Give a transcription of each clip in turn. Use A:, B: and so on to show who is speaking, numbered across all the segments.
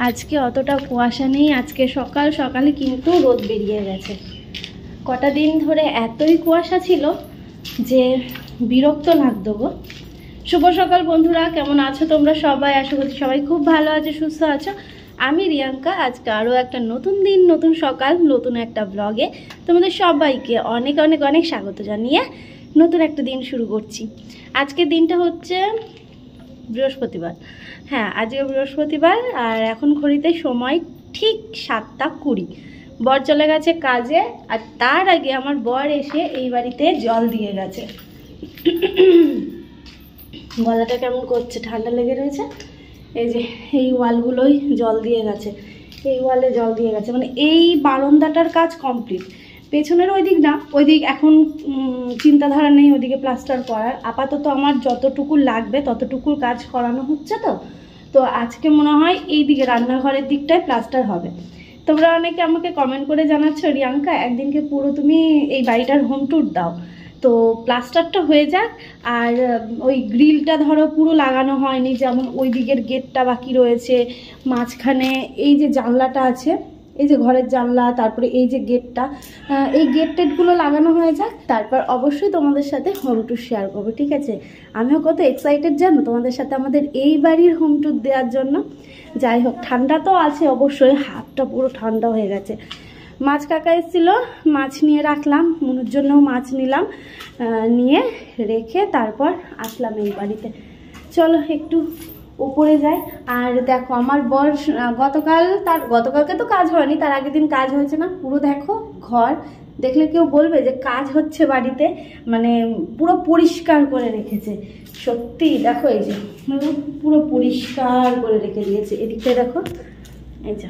A: আজকে অতটা কুয়াশা নেই, আজকে সকাল সকালে কিন্তু রোদ বেরিয়ে গেছে। কটা দিন ধরে এতই কুয়াশা ছিল যে বিরক্ত লাগতো গো। শুভ সকাল বন্ধুরা, কেমন আছো তোমরা সবাই? আশা করছি সবাই খুব ভালো আছো, সুস্থ আছো। আমি রিয়াঙ্কা, আজকে আরও একটা নতুন দিন, নতুন সকাল, নতুন একটা ব্লগে তোমাদের সবাইকে অনেক অনেক অনেক স্বাগত জানিয়ে নতুন একটা দিন শুরু করছি। আজকের দিনটা হচ্ছে বৃহস্পতিবার। হ্যাঁ, আজকে বৃহস্পতিবার, আর এখন ঘড়িতে সময় ঠিক 7:20। বর চলে গেছে কাজে, আর তার আগে আমার বর এসে এই বাড়িতে জল দিয়ে গেছে। গলাটা কেমন করছে, ঠান্ডা লেগে রয়েছে। এই যে এই ওয়ালগুলোই জল দিয়ে গেছে, এই ওয়ালে জল দিয়ে গেছে, মানে এই বারান্দাটার কাজ কমপ্লিট। পেছনের ওই দিক না, ওই দিক এখন চিন্তাধারা নেই ওইদিকে প্লাস্টার করার। আপাতত আমার যতটুকু লাগবে ততটুকুর কাজ করানো হচ্ছে। তো আজকে মনে হয় এই দিকে রান্নাঘরের দিকটায় প্লাস্টার হবে। তোমরা অনেকে আমাকে কমেন্ট করে জানাচ্ছ, রিয়াঙ্কা একদিনকে পুরো তুমি এই বাড়িটার হোম ট্যুর দাও। তো প্লাস্টারটা হয়ে যাক, আর ওই গ্রিলটা ধরো পুরো লাগানো হয়নি, যেমন ওই দিকের গেটটা বাকি রয়েছে, মাঝখানে এই যে জানলাটা আছে, এই যে ঘরের জানলা, তারপরে এই যে গেটটা, এই গেট টেটগুলো লাগানো হয়ে যাক, তারপর অবশ্যই তোমাদের সাথে হোম ট্যুর শেয়ার করবো, ঠিক আছে? আমিও কত এক্সাইটেড জানো তোমাদের সাথে আমাদের এই বাড়ির হোম ট্যুর দেওয়ার জন্য। যাই হোক, ঠান্ডা তো আছে অবশ্যই, হাতটা পুরো ঠান্ডা হয়ে গেছে। মাছ কাকা এসেছিল, মাছ নিয়ে রাখলাম, মনুর জন্যও মাছ নিলাম, নিয়ে রেখে তারপর আসলাম এই বাড়িতে। চলো একটু উপরে যাই। আর দেখো আমার বর গতকালকে তো কাজ হয়নি, তার আগের দিন কাজ হয়েছে না, পুরো দেখো ঘর দেখলে কেউ বলবে যে কাজ হচ্ছে বাড়িতে, মানে পুরো পরিষ্কার করে রেখেছে। সত্যি দেখো, এই যে পুরো পরিষ্কার করে রেখে দিয়েছে। এদিকটায় দেখো, এই যে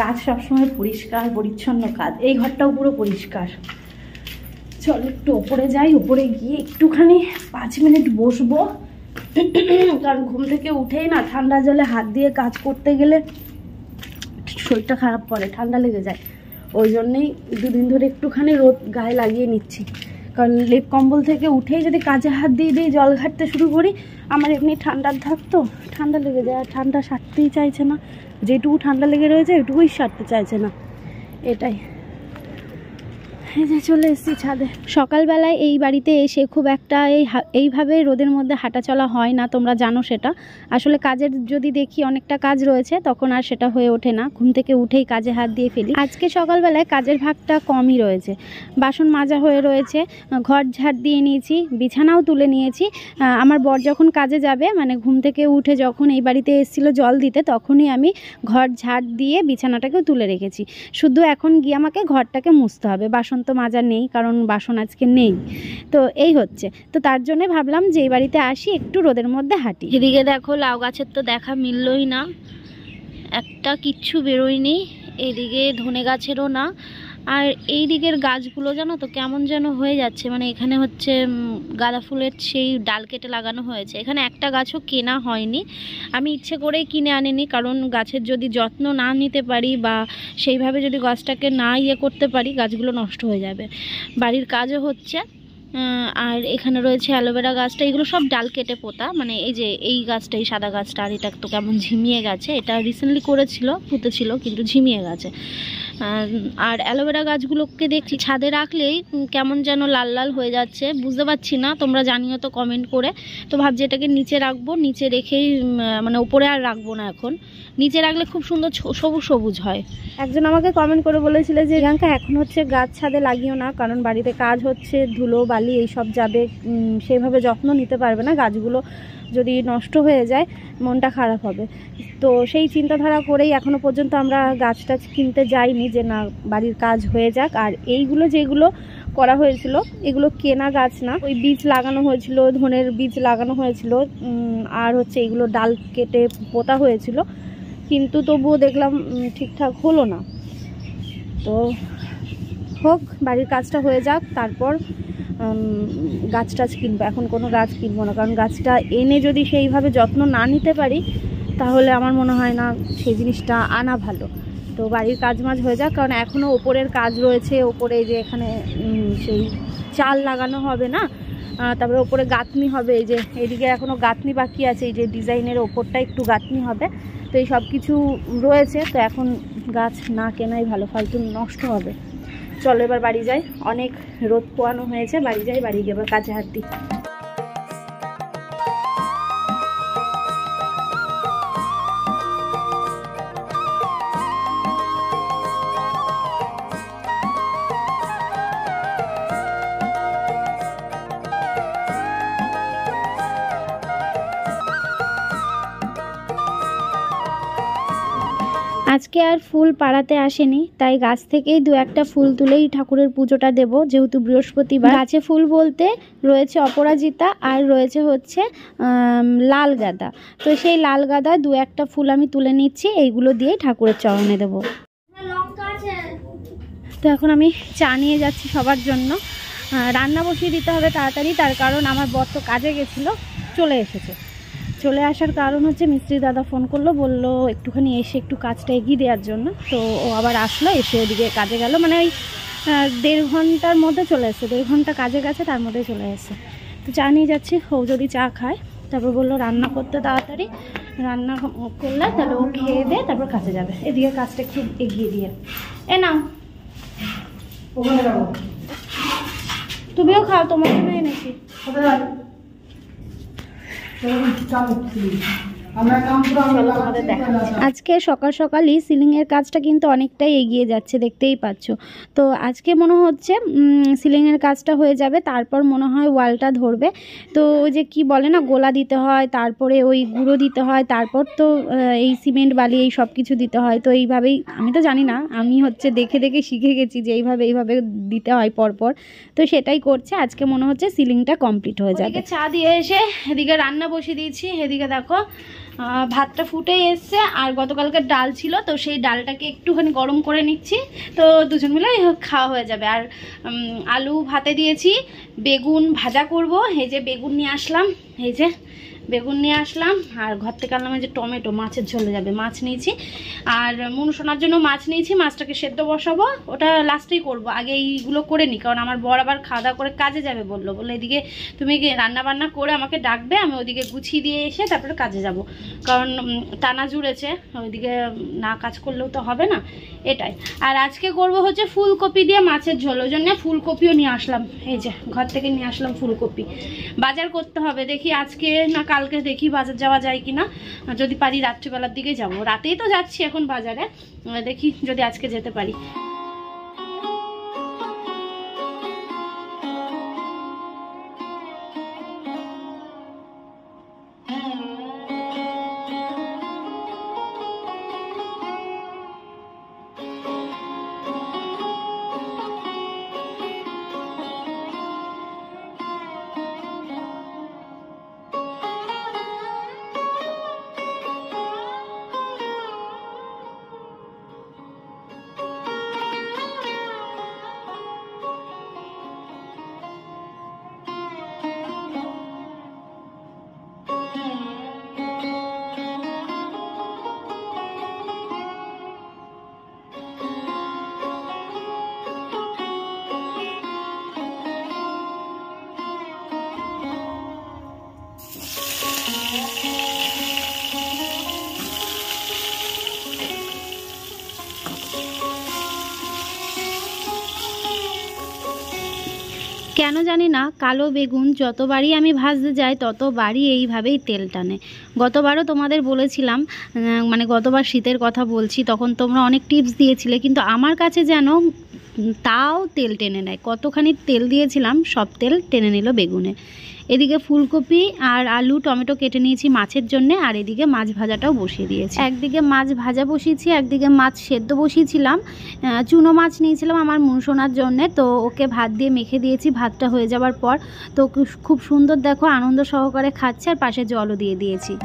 A: কাজ সবসময় পরিষ্কার পরিচ্ছন্ন কাজ। এই ঘরটাও পুরো পরিষ্কার। চল একটু উপরে যাই, উপরে গিয়ে একটুখানি 5 মিনিট বসবো, কারণ ঘুম থেকে উঠেই না ঠান্ডা জলে হাত দিয়ে কাজ করতে গেলে শরীরটা খারাপ করে, ঠান্ডা লেগে যায়। ওই জন্যেই দুদিন ধরে একটুখানি রোদ গায়ে লাগিয়ে নিচ্ছি, কারণ লেপ কম্বল থেকে উঠেই যদি কাজে হাত দিয়ে দিয়ে জল ঘাটতে শুরু করি, আমার এমনি ঠান্ডার ধাপ তো, ঠান্ডা লেগে যায়, আর ঠান্ডা সারতেই চাইছে না। যেটুকু ঠান্ডা লেগে রয়েছে এটুকুই সারতে চাইছে না, এটাই। এই যে চলে এসেছি ছাদে। সকালবেলায় এই বাড়িতে এসে খুব একটা এইভাবে রোদের মধ্যে হাঁটা চলা হয় না, তোমরা জানো সেটা। আসলে কাজের যদি দেখি অনেকটা কাজ রয়েছে, তখন আর সেটা হয়ে ওঠে না, ঘুম থেকে উঠেই কাজে হাত দিয়ে ফেলি। আজকে সকালবেলায় কাজের ভাগটা কমই রয়েছে। বাসন মাজা হয়ে রয়েছে, ঘর ঝাড় দিয়ে নিয়েছি, বিছানাও তুলে নিয়েছি। আমার বর যখন কাজে যাবে, মানে ঘুম থেকে উঠে যখন এই বাড়িতে এসেছিলো জল দিতে, তখনই আমি ঘর ঝাড় দিয়ে বিছানাটাকেও তুলে রেখেছি। শুধু এখন গিয়ে আমাকে ঘরটাকে মুছতে হবে। বাসন তো মাজা নেই, কারণ বাসন আজকে নেই। তো এই হচ্ছে, তো তার জন্য ভাবলাম যে এই বাড়িতে আসি, একটু রোদের মধ্যে হাঁটি। এদিকে দেখো লাউ গাছের তো দেখা মিললই না, একটা কিচ্ছু বেরোয়নি। এদিকে ধনে গাছেরও না। আর এই দিকের গাছগুলো জানো তো কেমন যেন হয়ে যাচ্ছে, মানে এখানে হচ্ছে গাঁদা ফুলের সেই ডাল কেটে লাগানো হয়েছে। এখানে একটা গাছও কেনা হয়নি, আমি ইচ্ছে করেই কিনে আনিনি, কারণ গাছের যদি যত্ন না নিতে পারি বা সেইভাবে যদি গাছটাকে না করতে পারি, গাছগুলো নষ্ট হয়ে যাবে। বাড়ির কাজও হচ্ছে। আর এখানে রয়েছে অ্যালোভেরা গাছটা, এগুলো সব ডাল কেটে পোতা, মানে এই যে এই গাছটা, এই সাদা গাছটা, আর এটা তো কেমন ঝিমিয়ে গেছে, এটা রিসেন্টলি করেছিল, পুঁতেছিল, কিন্তু ঝিমিয়ে গেছে। আর অ্যালোভেরা গাছগুলোকে দেখছি ছাদে রাখলেই কেমন যেন লাল লাল হয়ে যাচ্ছে, বুঝতে পারছি না, তোমরা জানিও তো কমেন্ট করে। তো ভাবছি এটাকে নিচে রাখবো, নিচে রেখেই, মানে উপরে আর রাখবো না, এখন নিচে রাখলে খুব সুন্দর সবুজ সবুজ হয়। একজন আমাকে কমেন্ট করে বলেছিল যে রিয়াঙ্কা এখন হচ্ছে গাছ ছাদে লাগিও না, কারণ বাড়িতে কাজ হচ্ছে, ধুলো বালি এইসব যাবে, সেইভাবে যত্ন নিতে পারবে না, গাছগুলো যদি নষ্ট হয়ে যায় মনটা খারাপ হবে। তো সেই চিন্তাধারা করেই এখনো পর্যন্ত আমরা গাছ টাছ কিনতে যাইনি, যে না বাড়ির কাজ হয়ে যাক। আর এইগুলো যেগুলো করা হয়েছিল এগুলো কেনা গাছ না, ওই বীজ লাগানো হয়েছিল, ধনের বীজ লাগানো হয়েছিল, আর হচ্ছে এগুলো ডাল কেটে পোতা হয়েছিল, কিন্তু তবুও দেখলাম ঠিকঠাক হলো না। তো হোক, বাড়ির কাজটা হয়ে যাক, তারপর গাছ টাছ কিনবো। এখন কোনো গাছ কিনবো না, কারণ গাছটা এনে যদি সেইভাবে যত্ন না নিতে পারি, তাহলে আমার মনে হয় না সেই জিনিসটা আনা ভালো। তো বাড়ির কাজ মাজ হয়ে যাক, কারণ এখনও ওপরের কাজ রয়েছে। ওপরে যে এখানে সেই চাল লাগানো হবে না, তারপরে ওপরে গাঁথনি হবে, এই যে এইদিকে এখনও গাঁথনি বাকি আছে, এই যে ডিজাইনের ওপরটা একটু গাঁথনি হবে। তো এই সব কিছু রয়েছে, তো এখন গাছ না কেনাই ভালো, ফালতু নষ্ট হবে। চলো এবার বাড়ি যাই, অনেক রোদ পোয়ানো হয়েছে, বাড়ি যাই, বাড়ি গিয়ে এবার কাজে হাত দিই।
B: আজকে আর ফুল পাড়াতে আসেনি, তাই গাছ থেকেই দু একটা ফুল তুলেই ঠাকুরের পুজোটা দেব, যেহেতু বৃহস্পতিবার। গাছে ফুল বলতে রয়েছে অপরাজিতা আর রয়েছে হচ্ছে লাল গাঁদা। তো সেই লাল গাঁদা দু একটা ফুল আমি তুলে নিচ্ছি, এইগুলো দিয়েই ঠাকুরের চরণে দেব। তো এখন আমি চা নিয়ে যাচ্ছি সবার জন্য। রান্না বসিয়ে দিতে হবে তাড়াতাড়ি, তার কারণ আমার বর তো কাজে গেছিলো, চলে এসেছে। চলে আসার কারণ হচ্ছে মিস্ত্রি দাদা ফোন করলো, বললো একটুখানি এসে একটু কাজটা এগিয়ে দেওয়ার জন্য। তো ও আবার আসলো, এসে ওদিকে কাজে গেল, মানে ওই 1.5 ঘন্টার মধ্যে চলে এসছে, 1.5 ঘন্টা কাজে গেছে, তার মধ্যেই চলে এসছে। তো চা নিয়ে যাচ্ছি, ও যদি চা খায় তারপর বললো রান্না করতে, তাড়াতাড়ি রান্না করলে তাহলে ও খেয়ে দে, তারপর কাজে যাবে। এদিকে কাজটা একটু এগিয়ে দিয়ে এ নাও, তুমিও খাও, তোমার জন্য এনেছি। আজকে সকাল সকালই সিলিংয়ের কাজটা কিন্তু অনেকটাই এগিয়ে যাচ্ছে, দেখতেই পাচ্ছ। তো আজকে মনে হচ্ছে সিলিংয়ের কাজটা হয়ে যাবে, তারপর মনে হয় ওয়ালটা ধরবে। তো ওই যে কি বলে না, গোলা দিতে হয়, তারপরে ওই গুঁড়ো দিতে হয়, তারপর তো এই সিমেন্ট বালি এই সব কিছু দিতে হয়। তো এইভাবেই, আমি তো জানি না, আমি হচ্ছে দেখে দেখে শিখে গেছি যে এইভাবে দিতে হয় পরপর। তো সেটাই করছে, আজকে মনে হচ্ছে সিলিংটা কমপ্লিট হয়ে যাবে।
A: চা দিয়ে এসে এদিকে রান্না বসিয়ে দিয়েছি। এদিকে দেখো ভাতটা ফুটে এসছে, আর গতকালকের ডাল ছিল, তো সেই ডালটাকে একটুখানি গরম করে নিচ্ছি, তো দুজন মিলে খাওয়া হয়ে যাবে। আর আলু ভাতে দিয়েছি, বেগুন ভাজা করব। এই যে বেগুন নিয়ে আসলাম, এই যে বেগুন নিয়ে আসলাম, আর ঘর থেকে আনলাম এই যে টমেটো, মাছের ঝোলে যাবে, মাছ নিয়েছি। আর মুনশোনার জন্য মাছ নিয়েছি, মাছটাকে সেদ্ধ বসাবো, ওটা লাস্টেই করব, আগে এইগুলো করে নিই, কারণ আমার বর আবার খাওয়া দাওয়া করে কাজে যাবে বললো। এদিকে তুমি রান্না বান্না করে আমাকে ডাকবে, আমি ওইদিকে গুছিয়ে দিয়ে এসে তারপরে কাজে যাব, কারণ টানা জুড়েছে, ওইদিকে না কাজ করলেও তো হবে না, এটাই। আর আজকে করব হচ্ছে ফুলকপি দিয়ে মাছের ঝোল, ওই জন্য ফুলকপিও নিয়ে আসলাম, এই যে ঘর থেকে নিয়ে আসলাম ফুলকপি। বাজার করতে হবে, দেখি আজকে না কালকে দেখি বাজার যাওয়া যায় কিনা, যদি পারি রাত্রিবেলার দিকে যাব, রাতেই তো যাচ্ছি এখন বাজারে, দেখি যদি আজকে যেতে পারি।
B: কেন জানি না, কালো বেগুন যতবারই আমি ভাজতে যাই ততবারই এইভাবেই তেল টানে। গতবারও তোমাদের বলেছিলাম, মানে গতবার শীতের কথা বলছি, তখন তোমরা অনেক টিপস দিয়েছিলে, কিন্তু আমার কাছে যেন তাও তেল টেনে নেয়। কতখানি তেল দিয়েছিলাম, সব তেল টেনে নিল বেগুনে। এদিকে ফুলকপি আর আলু টমেটো কেটে নিয়েছি মাছের জন্য, আর এদিকে মাছ ভাজাটাও বসিয়ে দিয়েছি। একদিকে মাছ ভাজা বসিয়েছি, একদিকে মাছ সেদ্ধ বসিয়েছিলাম। চুনো মাছ নিয়েছিলাম আমার মুনশোনার জন্যে, তো ওকে ভাত দিয়ে মেখে দিয়েছি। ভাতটা হয়ে যাওয়ার পর তো খুব সুন্দর দেখো আনন্দ সহকারে খাচ্ছে, আর পাশে জলও দিয়ে দিয়েছি।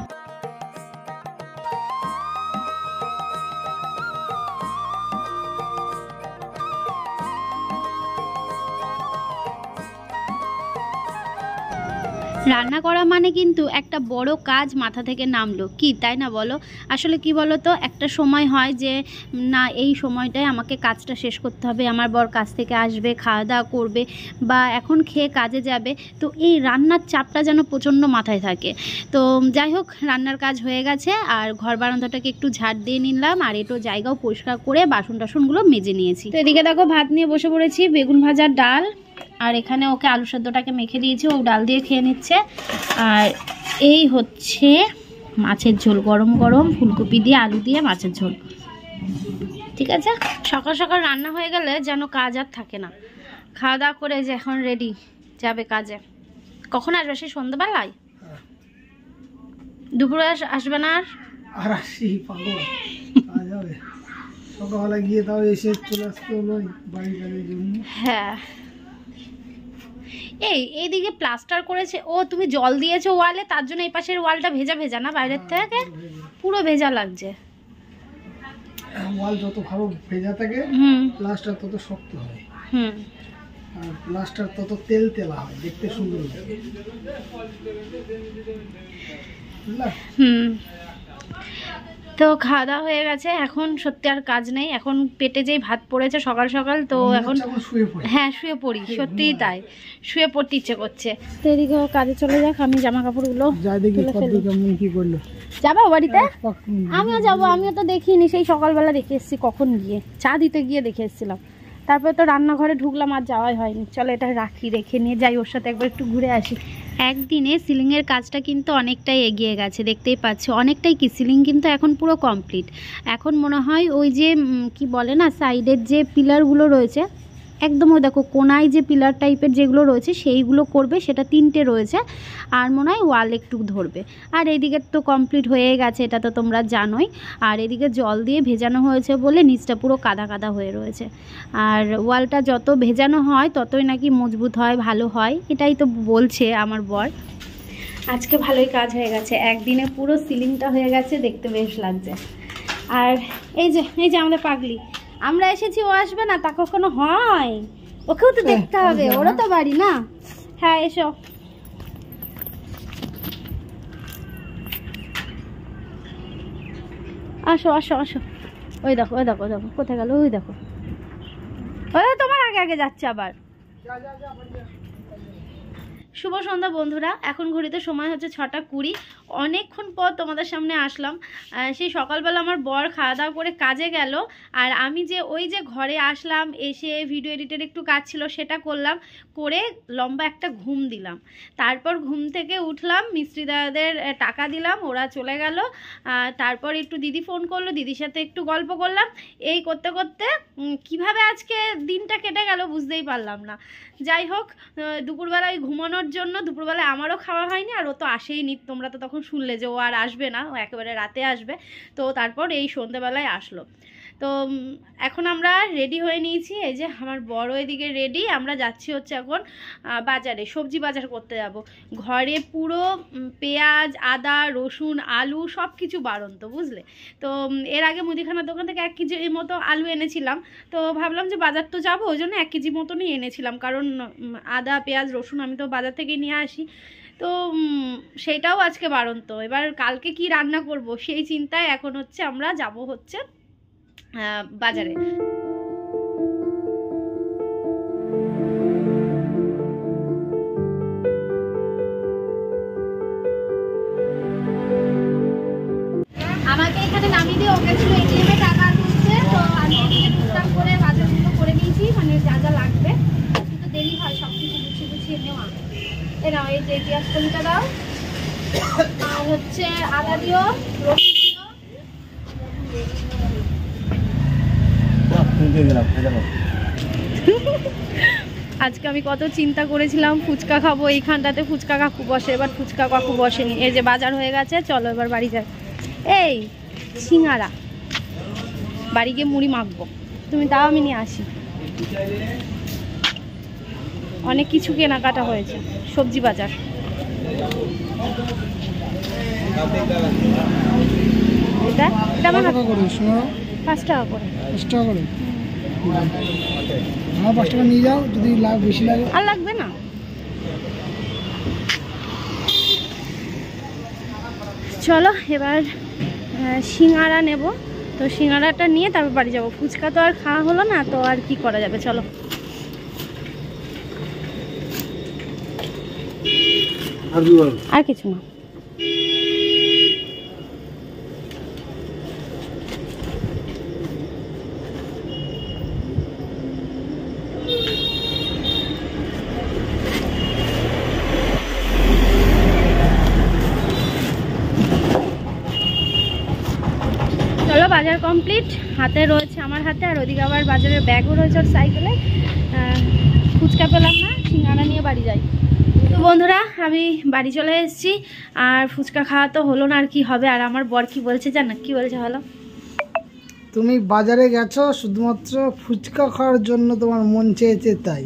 B: রান্না করা মানে কিন্তু একটা বড় কাজ মাথা থেকে নামলো, কি তাই না বলো? আসলে কি বলো তো, একটা সময় হয় যে না এই সময়টায় আমাকে কাজটা শেষ করতে হবে, আমার বর কাজ থেকে আসবে, খাওয়া দাওয়া করবে বা এখন খেয়ে কাজে যাবে, তো এই রান্নার চাপটা যেন প্রচণ্ড মাথায় থাকে। তো যাই হোক, রান্নার কাজ হয়ে গেছে আর ঘর বারান্দাটাকে একটু ঝাড় দিয়ে নিলাম আর একটু জায়গাও পরিষ্কার করে বাসন টাসনগুলো মেজে নিয়েছি। তো এদিকে দেখো ভাত নিয়ে বসে পড়েছি, বেগুন ভাজার ডাল, আর এখানে ওকে আলু সেদ্ধটাকে মেখে দিয়েছি, ও ডাল দিয়ে খেয়ে নিচ্ছে। আর এই হচ্ছে মাছের ঝোল, গরম গরম ফুলকপি দিয়ে আলু দিয়ে মাছের ঝোল। ঠিক আছে, সকাল সকাল রান্না হয়ে গেলে যেন কাজ আর থাকে না। খাওয়া দাওয়া করে যে এখন রেডি যাবে কাজে। কখন আসবে? সেই সন্ধ্যাবেলায়? দুপুরে আসবে না?
C: আর আসি পাগল আজ হবে সকালবেলা গিয়ে তাও এসে চলে আসতে হলো বাড়ি বাড়ির জন্য।
B: হ্যাঁ, এইদিকে প্লাস্টার করেছে। ও তুমি জল দিয়েছো ওয়ালে, তার জন্য এই পাশের ওয়ালটা ভেজা ভেজা না? বাইরের থেকে পুরো ভেজা লাগছে।
C: ওয়াল যত ভালো ভেজা থাকে প্লাস্টার তত শক্ত হয়, আর প্লাস্টার তত তেল তেলা হয়, দেখতে সুন্দর লাগে।
B: তো খাওয়া দাওয়া হয়ে গেছে, এখন সত্যি আর কাজ নেই, এখন পেটে যেই ভাত পড়েছে সকাল সকাল, তো এখন হ্যাঁ শুয়ে পড়ি, সত্যিই তাই, শুয়ে পড়তে ইচ্ছে করছে। তো এদিকে কাজে চলে যাক, আমি জামা কাপড়গুলো যাবো বাড়িতে। আমিও যাবো, আমিও তো দেখিনি, সেই সকালবেলা দেখে এসেছি, কখন গিয়ে চা দিতে গিয়ে দেখে এসেছিলাম, তারপরে তো রান্নাঘরে ঢুকলাম, আর যাওয়াই হয়নি। চলো এটা রাখি, রেখে নিয়ে যাই, ওর সাথে একবার একটু ঘুরে আসি। একদিনে সিলিংয়ের কাজটা কিন্তু অনেকটাই এগিয়ে গেছে, দেখতেই পাচ্ছ, অনেকটাই কি সিলিং কিন্তু এখন পুরো কমপ্লিট। এখন মনে হয় ওই যে কি বলে না, সাইডের যে পিলারগুলো রয়েছে একদম, ওই দেখো কোনায় যে পিলার টাইপের যেগুলো রয়েছে সেইগুলো করবে, সেটা 3টে রয়েছে, আর মনে হয় ওয়াল একটু ধরবে। আর এইদিকে তো কমপ্লিট হয়ে গেছে, এটা তো তোমরা জানোই। আর এদিকে জল দিয়ে ভেজানো হয়েছে বলে নিচটা পুরো কাদা কাদা হয়ে রয়েছে। আর ওয়ালটা যত ভেজানো হয় ততই নাকি মজবুত হয়, ভালো হয়, এটাই তো বলছে আমার বর। আজকে ভালোই কাজ হয়ে গেছে, একদিনে পুরো সিলিংটা হয়ে গেছে, দেখতে বেশ লাগছে। আর এই যে আমাদের পাগলি, আমরা এসেছি ও আসবে না তা কখনো হয়? ওকেও তো দেখতে হবে, ওরা তো বাড়ি না। হ্যাঁ এসো, আসো আসো আসো। ওই দেখো ওই দেখো, দেখো কোথায় গেল, ওই দেখো, ওই তোমার আগে আগে যাচ্ছে আবার। শুভ সন্ধ্যা বন্ধুরা, এখন ঘড়িতে সময় হচ্ছে 6টা 20। অনেকক্ষণ পর তোমাদের সামনে আসলাম। সেই সকালবেলা আমার বর খাওয়া দাওয়া করে কাজে গেল, আর আমি যে ওই যে ঘরে আসলাম, এসে ভিডিও এডিটের একটু কাজ ছিল সেটা করলাম, করে লম্বা একটা ঘুম দিলাম। তারপর ঘুম থেকে উঠলাম, মিস্ত্রি দাদাদের টাকা দিলাম, ওরা চলে গেল। তারপর একটু দিদি ফোন করলো, দিদির সাথে একটু গল্প করলাম। এই করতে করতে কিভাবে আজকে দিনটা কেটে গেল বুঝতেই পারলাম না। যাই হোক, দুপুরবেলায় ঘুমানোর জন্য, দুপুরবেলায় আমারও খাওয়া হয়নি, আর ও তো আসেইনি, তোমরা তো তখন শুনলে যে ও আর আসবে না, ও একেবারে রাতে আসবে। তো তারপর এই সন্ধ্যেবেলায় আসলো। তো এখন আমরা রেডি হয়ে নিয়েছি, এই যে আমার বড় এদিকে রেডি, আমরা যাচ্ছি হচ্ছে এখন বাজারে, সবজি বাজার করতে যাব। ঘরে পুরো পেঁয়াজ, আদা, রসুন, আলু সব কিছু বাড়ন্ত, বুঝলে। তো এর আগে মুদিখানার দোকান থেকে 1 কেজি মতো আলু এনেছিলাম, তো ভাবলাম যে বাজার তো যাবো, ওই জন্য 1 কেজি মতনই এনেছিলাম, কারণ আদা, পেঁয়াজ, রসুন আমি তো বাজার থেকেই নিয়ে আসি। তো সেইটাও আজকে বাড়ন্ত। এবার কালকে কি রান্না করব সেই চিন্তায় এখন হচ্ছে আমরা যাব হচ্ছে বাজারে। আমাকে এখানে নামিয়ে দিয়ে ওকে ছিল এটিএমে টাকা তুলছে, তো আমি এদিকে টুকটাক করে বাজারগুলো করে নিয়েছি, মানে যা যা লাগবে, কিন্তু দেরি হয় সব কিছু গুছিয়ে নেওয়া। এ নাও, এই যে পেঁয়াজ কলিটা দাও, আর হচ্ছে আদা দিও, রসুন দিও। আজকে আমি কত চিন্তা করেছিলাম, ফুচকা খাবো, এইখানটাতে ফুচকা কাকু বসে, এবার ফুচকা কাকু বসেনি। এই যে বাজার হয়ে গেছে, চলো এবার বাড়ি যাই। এই সিঙ্গারা, বাড়ি গিয়ে মুড়ি মাখবো, তুমি দাও আমি নিয়ে আসি। অনেক কিছু কেনাকাটা হয়েছে, সবজি বাজার। এটা আমার 5 টাকা করে।
C: 5 টাকা করে? হ্যাঁ 5 টাকা নিয়ে যাও, যদি বেশি লাগে।
B: আর লাগবে না।
A: চলো এবার সিঙ্গারা নেব, তো সিঙ্গারাটা নিয়ে তারপর বাড়ি যাবো। ফুচকা তো আর খাওয়া হলো না, তো আর কি করা যাবে, চলো। আর কিছু না। চলো বাজার কমপ্লিট, হাতে রয়েছে আমার হাতে, আর ওদিকে আবার বাজারের ব্যাগও রয়েছে ওর সাইকেলে। ফুচকা পেলাম না, সিঙ্গারা নিয়ে বাড়ি যাই। তো বন্ধুরা আমি বাড়ি চলে এসেছি, আর ফুচকা খাওয়া তো হলো না, আর কি হবে। আর আমার বর কি বলছে জানো, কি বলছে হলো,
C: তুমি বাজারে গেছো শুধুমাত্র ফুচকা খাওয়ার জন্য, তোমার মন চেয়েছে তাই,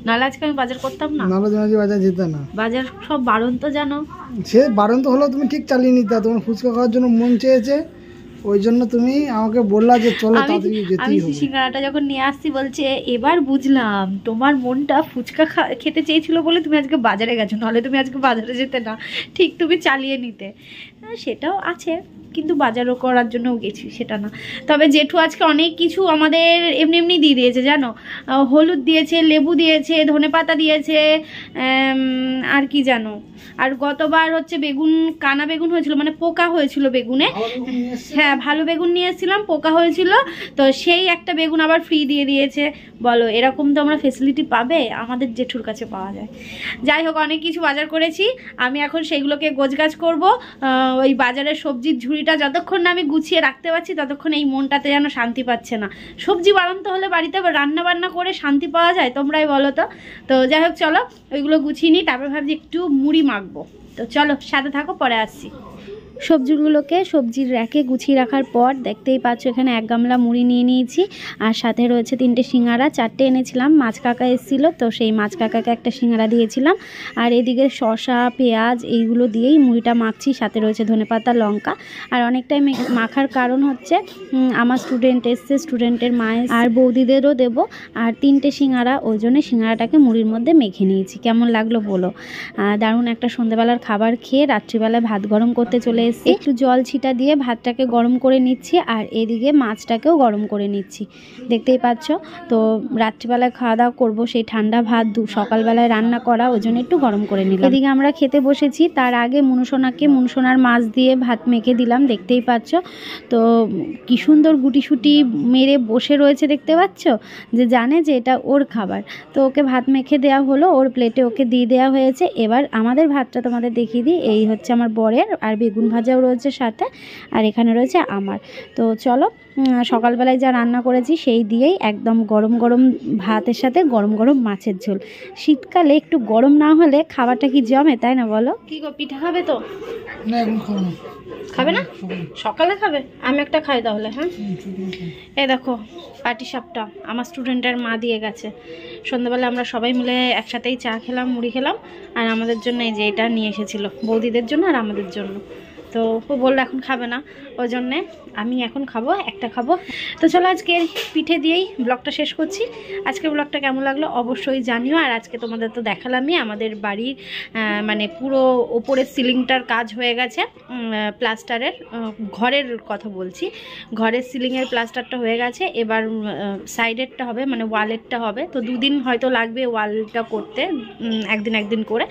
A: নাহলে আজকে আমি বাজার করতাম না,
C: নাহলে তুমি আজকে বাজার যেতে না।
A: বাজার সব বারণ তো জানো।
C: সে বারণ তো হলো, তুমি ঠিক চালিয়ে নিতে, তোমার ফুচকা খাওয়ার জন্য মন চেয়েছে, ওই জন্য তুমি আমাকে বললা যে চলো তাড়াতাড়ি যেতেই হবে।
A: সিঙ্গারাটা যখন নিয়ে আসছি বলছে এবার বুঝলাম তোমার মনটা ফুচকা খেতে চেয়েছিল বলে তুমি আজকে বাজারে গেছো, নাহলে তুমি আজকে বাজারে যেতে না, ঠিক তুমি চালিয়ে নিতে। সেটাও আছে, কিন্তু বাজারও করার জন্যও গেছি সেটা না। তবে জেঠু আজকে অনেক কিছু আমাদের এমনি এমনি দিয়ে দিয়েছে জানো, হলুদ দিয়েছে, লেবু দিয়েছে, ধনেপাতা দিয়েছে, আর কি জানো। আর গতবার হচ্ছে বেগুন, কানা বেগুন হয়েছিল, মানে পোকা হয়েছিল বেগুনে। হ্যাঁ ভালো বেগুন নিয়ে এসেছিলাম, পোকা হয়েছিল, তো সেই একটা বেগুন আবার ফ্রি দিয়ে দিয়েছে। বলো এরকম তো আমরা ফেসিলিটি পাবে, আমাদের জেঠুর কাছে পাওয়া যায়। যাই হোক অনেক কিছু বাজার করেছি, আমি এখন সেইগুলোকে গোছগাছ করব। ওই বাজারের সবজির ঝুড়িটা যতক্ষণ না আমি গুছিয়ে রাখতে পারছি ততক্ষণ এই মনটাতে যেন শান্তি পাচ্ছে না। সবজি বানাতে হলে বাড়িতে রান্না বান্না করে শান্তি পাওয়া যায়, তোমরাই বলো তো। তো যাই হোক চলো ওইগুলো গুছিয়ে নিই, তারপর ভাবছি একটু মুড়ি মাখবো। তো চলো সাথে থাকো, পরে আসছি। সবজিগুলোকে সবজির র্যাকে গুছিয়ে রাখার পর দেখতেই পাচ্ছ এখানে 1 গামলা মুড়ি নিয়ে নিয়েছি, আর সাথে রয়েছে 3টে সিঙ্গারা, 4টে এনেছিলাম। মাছ কাকা এসেছিল, তো সেই মাছ কাকাকে একটা সিঙ্গারা দিয়েছিলাম। আর এদিকে শসা, পেঁয়াজ এইগুলো দিয়েই মুড়িটা মাখছি, সাথে রয়েছে ধনেপাতা, লঙ্কা। আর অনেকটাই মাখার কারণ হচ্ছে আমার স্টুডেন্ট এসছে, স্টুডেন্টের মায়ের আর বৌদিদেরও দেবো। আর 3টে সিঙ্গারা, ওই জন্য সিঙ্গারাটাকে মুড়ির মধ্যে মেখে নিয়েছি। কেমন লাগলো বলো। দারুণ একটা সন্ধ্যেবেলার খাবার খেয়ে রাত্রিবেলায় ভাত গরম করতে চলে এসেছি। একটু জল ছিটা দিয়ে ভাতটাকে গরম করে নিচ্ছি, আর এদিকে মাছটাকেও গরম করে নিচ্ছি, দেখতেই পাচ্ছ। তো রাত্রিবেলায় খাওয়া দাওয়া করবো, সেই ঠান্ডা ভাত সকালবেলায় রান্না করা, ওই জন্য একটু গরম করে নিলাম। এদিকে আমরা খেতে বসেছি, তার আগে মুনুসোনার মাছ দিয়ে ভাত মেখে দিলাম, দেখতেই পাচ্ছ। তো কি সুন্দর গুটিসুটি মেরে বসে রয়েছে, দেখতে পাচ্ছ, যে জানে যে এটা ওর খাবার। তো ওকে ভাত মেখে দেওয়া হলো, ওর প্লেটে ওকে দিয়ে দেওয়া হয়েছে। এবার আমাদের ভাতটা তোমাদের দেখিয়ে দিই, এই হচ্ছে আমার বরের, আর বেগুন ভাজাও রয়েছে সাথে, আর এখানে রয়েছে আমার। তো চলো সকালবেলায় যা রান্না করেছি সেই দিয়েই একদম গরম গরম ভাতের সাথে গরম গরম মাছের ঝোল। শীতকালে একটু গরম না হলে খাবারটা কি জমে, তাই না বলো। কি গো পিঠা খাবে তো?
C: না এখন খাবো না।
A: খাবে না? সকালে খাবে? আমি একটা খাই তাহলে। হ্যাঁ এই দেখো পাটিসাপটা আমার স্টুডেন্টের মা দিয়ে গেছে। সন্ধ্যাবেলা আমরা সবাই মিলে একসাথেই চা খেলাম, মুড়ি খেলাম, আর আমাদের জন্য এই যে এটা নিয়ে এসেছিল, বৌদিদের জন্য আর আমাদের জন্য। তো ও বললো এখন খাবে না, ওই জন্যে আমি এখন খাবো, একটা খাবো। তো চলো আজকে পিঠে দিয়েই ব্লগটা শেষ করছি। আজকের ব্লগটা কেমন লাগলো অবশ্যই জানিও। আর আজকে তোমাদের তো দেখালামই আমাদের বাড়ির মানে পুরো ওপরের সিলিংটার কাজ হয়ে গেছে, প্লাস্টারের, ঘরের কথা বলছি, ঘরের সিলিংয়ের প্লাস্টারটা হয়ে গেছে। এবার সাইডেরটা হবে, মানে ওয়ালেরটা হবে। তো 2 দিন হয়তো লাগবে ওয়ালটা করতে, একদিন করে।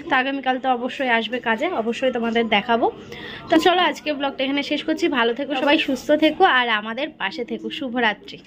A: তো আগামীকাল তো অবশ্যই আসবে কাজে, অবশ্যই তোমাদের দেখাবো। তো চলো আজকে ব্লগটা এখানে শেষ করছি। ভালো থেকো সবাই, সুস্থ থেকো, আর আমাদের পাশে থেকো। শুভরাত্রি।